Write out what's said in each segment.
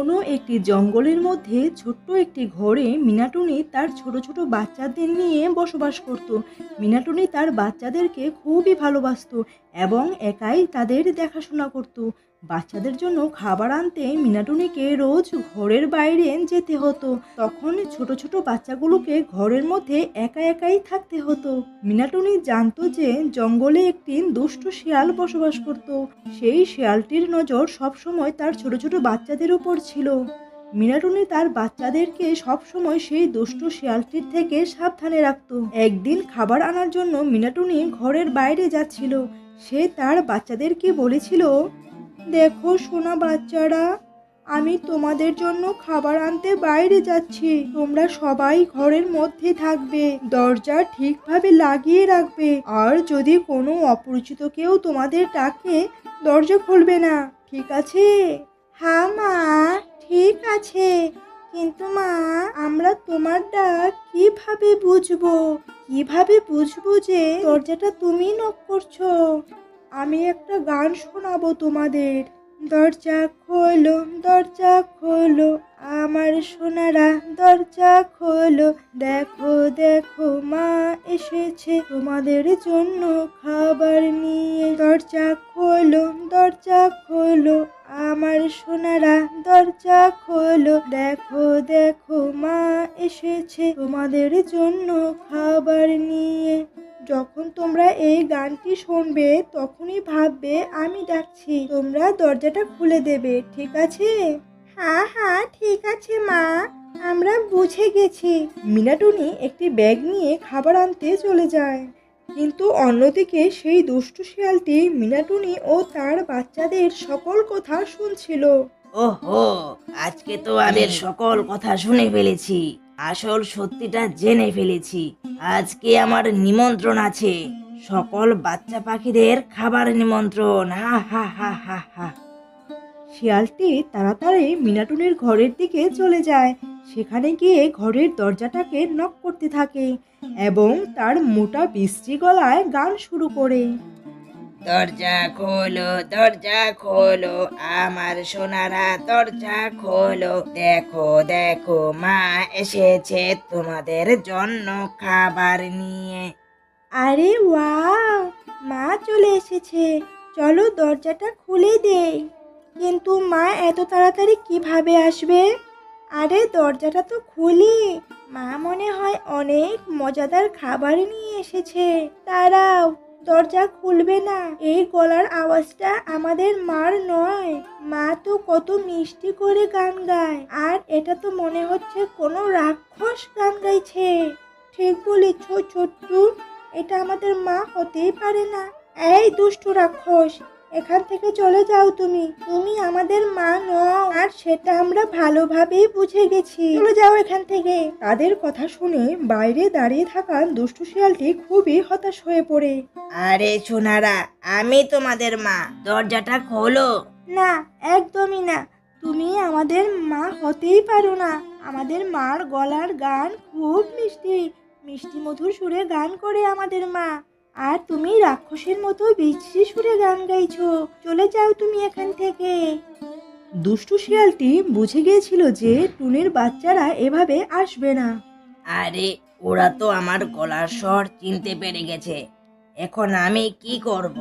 কোনো একটি জঙ্গলের মধ্যে ছোট্ট একটি ঘরে মিনাটুনি তার ছোট ছোট বাচ্চাদের নিয়ে বসবাস করত। মিনাটুনি তার বাচ্চাদেরকে খুবই ভালোবাসতো এবং একাই তাদের দেখাশোনা করত। বাচ্চাদের জন্য খাবার আনতে মিনাটুনিকে রোজ ঘরের বাইরে যেতে হতো। তখন ছোট ছোট বাচ্চাগুলোকে ঘরের মধ্যে একা একাই থাকতে হতো। মিনাটুনি জানতো যে জঙ্গলে একটি দুষ্ট শিয়াল বসবাস করত। সেই শিয়ালটির নজর সবসময় তার ছোট ছোট বাচ্চাদের উপর ছিল। মিনাটুনি তার বাচ্চাদেরকে সবসময় সেই দুষ্ট শিয়ালটির থেকে সাবধানে রাখত। একদিন খাবার আনার জন্য মিনাটুনি ঘরের বাইরে যাচ্ছিল। সে তার বাচ্চাদেরকে বলেছিল, দেখো সোনা বাচ্চারা, আমি তোমাদের জন্য খাবার আনতে বাইরে যাচ্ছি। তোমরা সবাই ঘরের মধ্যে থাকবে, দরজা ঠিকভাবে লাগিয়ে রাখবে, আর যদি কোনো অপরিচিত কেউ তোমাদের ডাকে দরজা খুলবে না, ঠিক আছে? হ্যাঁ মা, ঠিক আছে। কিন্তু মা, আমরা তোমার ডাক কিভাবে বুঝবো যে দরজাটা তুমি নক করছো? আমি একটা গান শোনাবো তোমাদের। দরজা খোলো, দরজা খোলো, আমার সোনারা দরজা খোলো। দেখো দেখো মা এসেছে তোমাদের জন্য খাবার নিয়ে। দরজা খোলো, দরজা খোলো, আমার সোনারা দরজা খোলো। দেখো দেখো মা এসেছে তোমাদের জন্য খাবার নিয়ে। যখন তোমরা এই গানটি শুনবে তখনই ভাববে আমি ডাকছি, তোমরা দরজাটা খুলে দেবে, ঠিক আছে? হ্যাঁ হ্যাঁ, ঠিক আছে মা, আমরা বুঝে গেছি। মিনাটুনি একটি ব্যাগ নিয়ে খাবার আনতে চলে যায়। কিন্তু অন্যদিকে সেই দুষ্টু শিয়ালটি মিনাটুনি ও তার বাচ্চাদের সকল কথা শুনছিল। ওহো, আজকে তো আমি সকল কথা শুনে ফেলেছি, আসল সত্যিটা জেনে ফেলেছি। আজকে আমার নিমন্ত্রণ আছে, সকল বাচ্চা পাখিদের খাবার নিমন্ত্রণ। হা হা হা হা হা। শিয়ালটি তাড়াতাড়ি মিনাটুনির ঘরের দিকে চলে যায়। সেখানে গিয়ে ঘরের দরজাটাকে নক করতে থাকে এবং তার মোটা বিশ্রী গলায় গান শুরু করে। দরজা খোলো, দরজা খোলো, আমার সোনারা দরজা খোলো। দেখো দেখো মা এসেছে তোমাদের জন্য খাবার নিয়ে। আরে ওয়াও, মা চলে এসেছে, চলো দরজাটা খুলে দেই। কিন্তু মা এত তাড়াতাড়ি কিভাবে আসবে? আরে দরজাটা তো খুলি, মা মনে হয় অনেক মজাদার খাবার নিয়ে এসেছে। দাঁড়াও, দরজা খুলবে না, এই গলার আওয়াজটা আমাদের মার নয়। মা তো কত মিষ্টি করে গান গায়, আর এটা তো মনে হচ্ছে কোনো রাক্ষস গান গাইছে। ঠিক বলেছ ছোট্টু, এটা আমাদের মা হতেই পারে না। এই দুষ্টু রাক্ষস, এখান থেকে চলে যাও। তুমি আমাদের মা নও, আর সেটা আমরা ভালোভাবেই বুঝে গেছি। চলে যাও এখান থেকে। তাদের কথা শুনে বাইরে দাঁড়িয়ে থাকা দুষ্টু শিয়ালটি খুবই হতাশ হয়ে পড়ে। আরে সোনারা, আমি তোমাদের মা, দরজাটা খোলো। না, একদমই না, তুমি আমাদের মা হতেই পারো না। আমাদের মার গলার গান খুব মিষ্টি, মিষ্টি মধুর সুরে গান করে আমাদের মা, আর তুমি রাক্ষসের মতো বিশ্রী সুরে গান গাইছো। চলে যাও তুমি এখান থেকে। দুষ্টু শিয়ালটি বুঝে গিয়েছিল যে টুনির বাচ্চারা এভাবে আসবে না। আরে ওরা তো আমার গলার স্বর চিনতে পেরে গেছে, এখন আমি কি করব?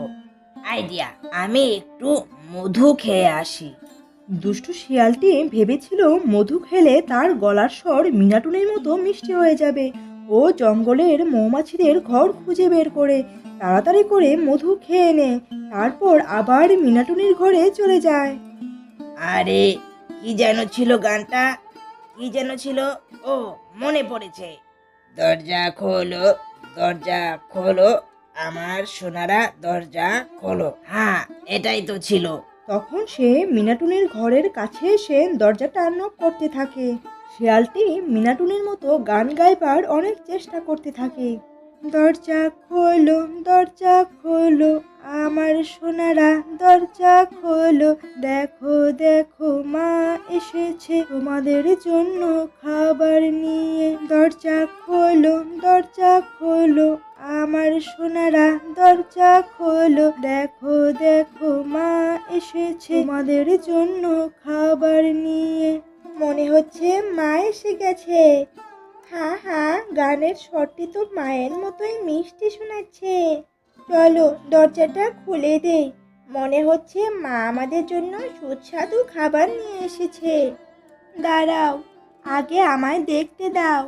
আইডিয়া, আমি একটু মধু খেয়ে আসি। দুষ্টু শিয়ালটি ভেবেছিল মধু খেলে তার গলার স্বর মিনাটুনির মতো মিষ্টি হয়ে যাবে। ও জঙ্গলের মৌমাছিদের ঘর খুঁজে বের করে তাড়াতাড়ি করে মধু খেয়ে নেয়। তারপর আবার মিনাটুনির ঘরে চলে যায়। আরে কি যেন ছিল গানটা, কি যেন ছিল? ও, মনে পড়েছে। দরজা খোলো, দরজা খোলো, আমার সোনারা দরজা খোলো। হ্যাঁ, এটাই তো ছিল। তখন সে মিনাটুনির ঘরের কাছে এসে দরজাটা নক করতে থাকে। শিয়ালটি মিনাটুনির মতো গান গাইবার অনেক চেষ্টা করতে থাকে। দরজা খোলো, দরজা খোলো, আমার সোনারা দরজা খোলো। দেখো দেখো মা এসেছে তোমাদের জন্য খাবার নিয়ে। দরজা খোলো, দরজা খোলো, আমার সোনারা দরজা খোলো। দেখো দেখো মা এসেছে তোমাদের জন্য খাবার নিয়ে। মনে হচ্ছে মা এসে গেছে। হ্যাঁ হ্যাঁ, গানের স্বরটি তো মায়ের মতোই মিষ্টি শোনাচ্ছে। চলো দরজাটা খুলে দেই, মনে হচ্ছে মা আমাদের জন্য সুস্বাদু খাবার নিয়ে এসেছে। দাঁড়াও, আগে আমায় দেখতে দাও,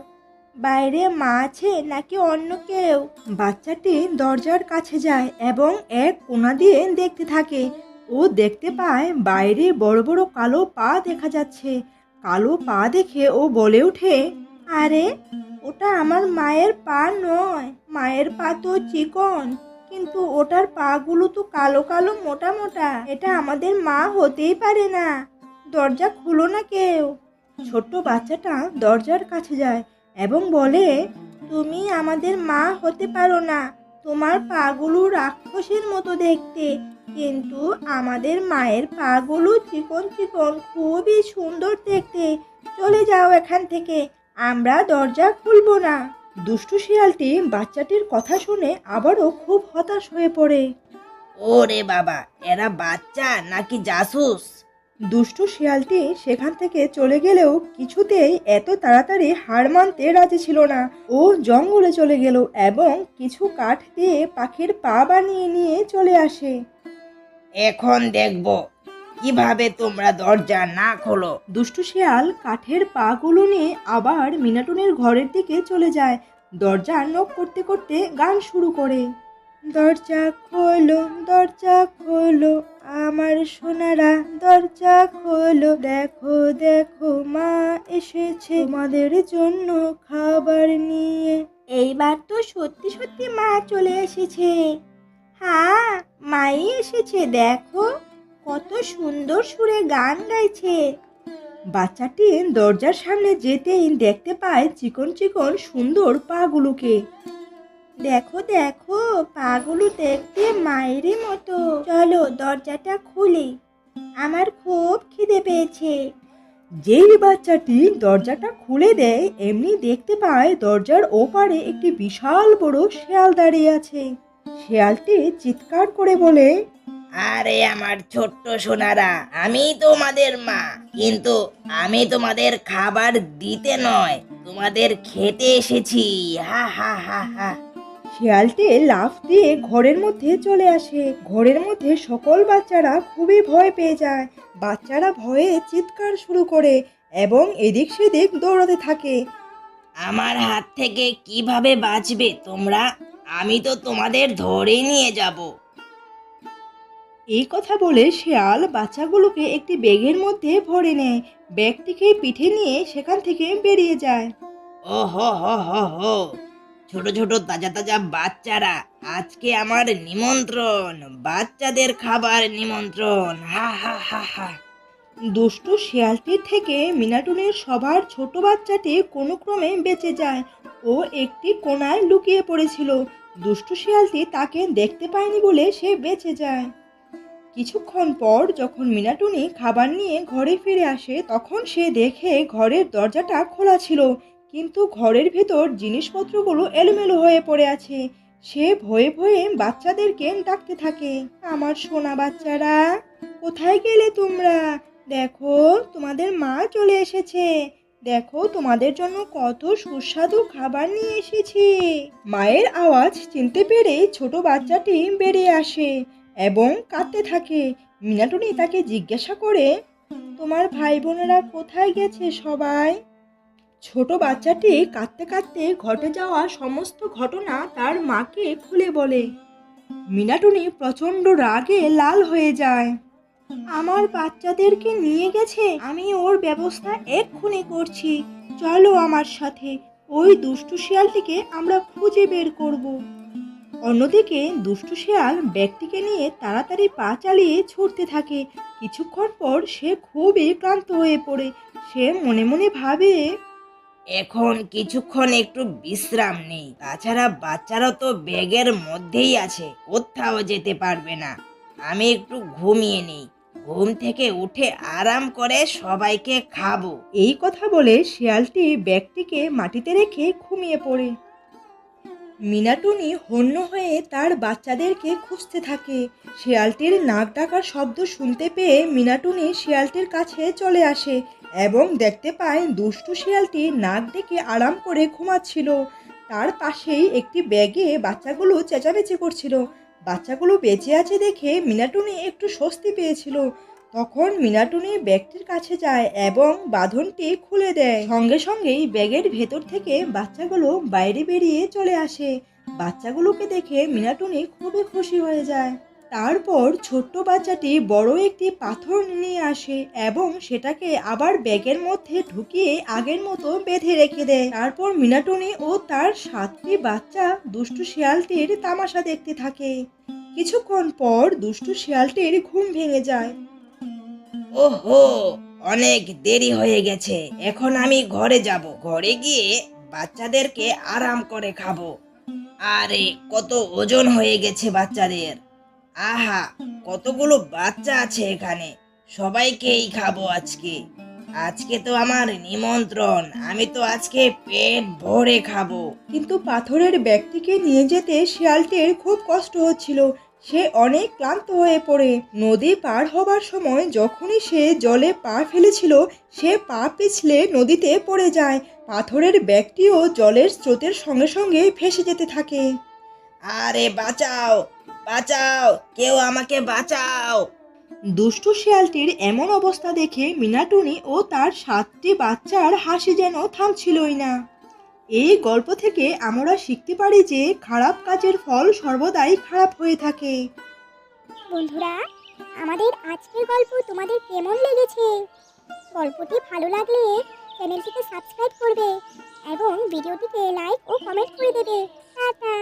বাইরে মা আছে নাকি অন্য কেউ। বাচ্চাটি দরজার কাছে যায় এবং এক কোণা দিয়ে দেখতে থাকে। ও দেখতে পায় বাইরে বড় বড় কালো পা দেখা যাচ্ছে। কালো পা দেখে ও বলে ওঠে, আরে ওটা আমার মায়ের পা নয়, মায়ের পা তো চিকন, কিন্তু ওটার পাগুলো তো কালো কালো মোটা মোটা। এটা আমাদের মা হতেই পারে না। দরজা খুলো না কেউ। ছোট্ট বাচ্চাটা দরজার কাছে যায় এবং বলে, তুমি আমাদের মা হতে পারো না, তোমার পাগুলো রাক্ষসের মতো দেখতে, কিন্তু আমাদের মায়ের পাগুলো চিকন চিকন, খুবই সুন্দর দেখতে। চলে যাও এখান থেকে, আমরা দরজা খুলবো না। দুষ্টু শিয়ালটি বাচ্চাটির কথা শুনে আবারও খুব হতাশ হয়ে পড়ে। ওরে বাবা, এরা বাচ্চা নাকি জাসুস? দুষ্টু শিয়ালটি সেখান থেকে চলে গেলেও কিছুতেই এত তাড়াতাড়ি হার মানতে রাজি ছিল না। ও জঙ্গলে চলে গেল এবং কিছু কাঠ দিয়ে পাখির পা বানিয়ে নিয়ে চলে আসে। এখন দেখবো কিভাবে তোমরা দরজা না খোলো। দুষ্টু শিয়াল কাঠের পাগুলো নিয়ে আবার মিনাটুনের ঘরের দিকে চলে যায়। দরজা নক করতে করতে গান শুরু করে, দরজা খোলো, দরজা খোলো, আমার সোনারা দরজা খোলো, দেখো দেখো মা এসেছে তোমাদের জন্য খাবার নিয়ে। এইবার তো সত্যি সত্যি মা চলে এসেছে। হ্যাঁ, মাই এসেছে, দেখো কত সুন্দর সুরে গান গাইছে। বাচ্চাটি দরজার সামনে যেতেই দেখতে পায় চিকন চিকন সুন্দর পাগুলোকে। দেখো দেখো, পাগুলো দেখতে মায়েরই মতো। চলো দরজাটা খুলি, আমার খুব খিদে পেয়েছে। যেই বাচ্চাটি দরজাটা খুলে দেয় এমনি দেখতে পায় দরজার ওপারে একটি বিশাল বড় শেয়াল দাঁড়িয়ে আছে। শেয়ালটি চিৎকার করে বলে, আরে আমার ছোট্ট সোনারা, আমি তোমাদের মা, কিন্তু আমি তোমাদের খাবার দিতে নয়, তোমাদের খেতে এসেছি। হা হা হা হা। শিয়ালটি লাফ দিয়ে ঘরের মধ্যে চলে আসে। ঘরের মধ্যে সকল বাচ্চারা খুবই ভয় পেয়ে যায়। বাচ্চারা ভয়ে চিৎকার শুরু করে এবং এদিক সেদিক দৌড়াতে থাকে। আমার হাত থেকে কিভাবে বাঁচবে তোমরা? আমি তো তোমাদের ধরে নিয়ে যাব। এই কথা বলে শিয়াল বাচ্চাগুলোকে একটি ব্যাগের মধ্যে ভরে নেয়। ব্যাগটিকে পিঠে নিয়ে সেখান থেকে বেরিয়ে যায়। ও হো হো হো হো, ছোট ছোট তাজা তাজা বাচ্চারা, আজকে আমার নিমন্ত্রণ, বাচ্চাদের খাবার নিমন্ত্রণ। হা হা হা হা। দুষ্টু শিয়ালটির থেকে মিনাটুনের সবার ছোট বাচ্চাটি কোনো ক্রমে বেঁচে যায়। ও একটি কোণায় লুকিয়ে পড়েছিল। দুষ্টু শিয়ালটি তাকে দেখতে পায়নি বলে সে বেঁচে যায়। কিছুক্ষণ পর যখন মিনাটুনি খাবার নিয়ে ঘরে ফিরে আসে তখন সে দেখে ঘরের দরজাটা খোলা ছিল, কিন্তু ঘরের ভেতর জিনিসপত্রগুলো এলোমেলো হয়ে পড়ে আছে। সে ভয়ে ভয়ে বাচ্চাদেরকে ডাকতে থাকে, আমার সোনা বাচ্চারা, কোথায় গেলে তোমরা? দেখো তোমাদের মা চলে এসেছে, দেখো তোমাদের জন্য কত সুস্বাদু খাবার নিয়ে এসেছি। মায়ের আওয়াজ চিনতে পেরে ছোট বাচ্চাটি বেরিয়ে আসে এবং কাঁদতে থাকে। মিনাটুনি তাকে জিজ্ঞাসা করে, তোমার ভাই বোনেরা কোথায় গেছে সবাই? ছোট বাচ্চাটি কাঁদতে কাঁদতে ঘটে যাওয়া সমস্ত ঘটনা তার মাকে খুলে বলে। মিনাটুনি প্রচণ্ড রাগে লাল হয়ে যায়। আমার বাচ্চাদেরকে নিয়ে গেছে, আমি ওর ব্যবস্থা এক্ষুনি করছি। চলো আমার সাথে, ওই দুষ্টু শিয়ালটিকে আমরা খুঁজে বের করব। অন্যদিকে দুষ্টু শিয়াল ব্যাগটিকে নিয়ে তাড়াতাড়ি পা চালিয়ে ছুটতে থাকে। কিছুক্ষণ পর সে খুবই ক্লান্ত হয়ে পড়ে। সে মনে মনে ভাবে, এখন কিছুক্ষণ একটু বিশ্রাম নেই, তাছাড়া বাচ্চারা তো ব্যাগের মধ্যেই আছে, কোথাও যেতে পারবে না। আমি একটু ঘুমিয়ে নেই, ঘুম থেকে উঠে আরাম করে সবাইকে খাবো। এই কথা বলে শিয়ালটি ব্যাগটিকে মাটিতে রেখে ঘুমিয়ে পড়ে। মিনাটুনি হন্য হয়ে তার বাচ্চাদেরকে খুঁজতে থাকে। শিয়ালটির নাক ডাকার শব্দ শুনতে পেয়ে মিনাটুনি শিয়ালটির কাছে চলে আসে এবং দেখতে পায় দুষ্টু শিয়ালটি নাক ডেকে আরাম করে ঘুমাচ্ছিল। তার পাশেই একটি ব্যাগে বাচ্চাগুলো চেঁচামেচি করছিল। বাচ্চাগুলো বেঁচে আছে দেখে মিনাটুনি একটু স্বস্তি পেয়েছিল। তখন মিনাটুনি ব্যাগটির কাছে যায় এবং বাঁধনটি খুলে দেয়। সঙ্গে সঙ্গেই ব্যাগের ভেতর থেকে বাচ্চাগুলো বাইরে বেরিয়ে চলে আসে। বাচ্চাগুলোকে দেখে মিনাটুনি খুবই খুশি হয়ে যায়। তারপর ছোট্ট বাচ্চাটি বড় একটি পাথর নিয়ে আসে এবং সেটাকে আবার ব্যাগের মধ্যে ঢুকিয়ে আগের মতো বেঁধে রেখে দেয়। তারপর মিনাটুনি ও তার 7টি বাচ্চা দুষ্টু শিয়ালটির তামাশা দেখতে থাকে। কিছুক্ষণ পর দুষ্টু শিয়ালটির ঘুম ভেঙে যায়। ওহো, অনেক দেরি হয়ে গেছে। এখন আমি ঘরে যাব। ঘরে গিয়ে বাচ্চাদেরকে আরাম করে খাবো। আরে কত ওজন হয়ে গেছে বাচ্চাদের। আহা, কতগুলো বাচ্চা আছে এখানে। সবাইকেই খাবো আজকে। আজকে তো আমার নিমন্ত্রণ, আমি তো আজকে পেট ভরে খাবো। কিন্তু পাথরের ব্যাগটিকে নিয়ে যেতে শিয়ালটির খুব কষ্ট হচ্ছিল। সে অনেক ক্লান্ত হয়ে পড়ে। নদী পার হবার সময় যখনই সে জলে পা ফেলেছিল, সে পা পিছলে নদীতে পড়ে যায়। পাথরের ব্যাগটিও জলের স্রোতের সঙ্গে সঙ্গে ভেসে যেতে থাকে। আরে বাঁচাও, বাঁচাও, কেউ আমাকে বাঁচাও। দুষ্টু শিয়ালটির এমন অবস্থা দেখে মিনাটুনি ও তার 7টি বাচ্চার হাসি যেন থামছিলই না। এই গল্প থেকে আমরা শিখতে পারি যে খারাপ কাজের ফল সর্বদাই খারাপ হয়ে থাকে। বন্ধুরা, আমাদের আজকের গল্প তোমাদের কেমন লেগেছে? গল্পটি ভালো লাগলে চ্যানেলটিকে সাবস্ক্রাইব করবে এবং ভিডিওটিকে লাইক ও কমেন্ট করে দেবে। টাটা।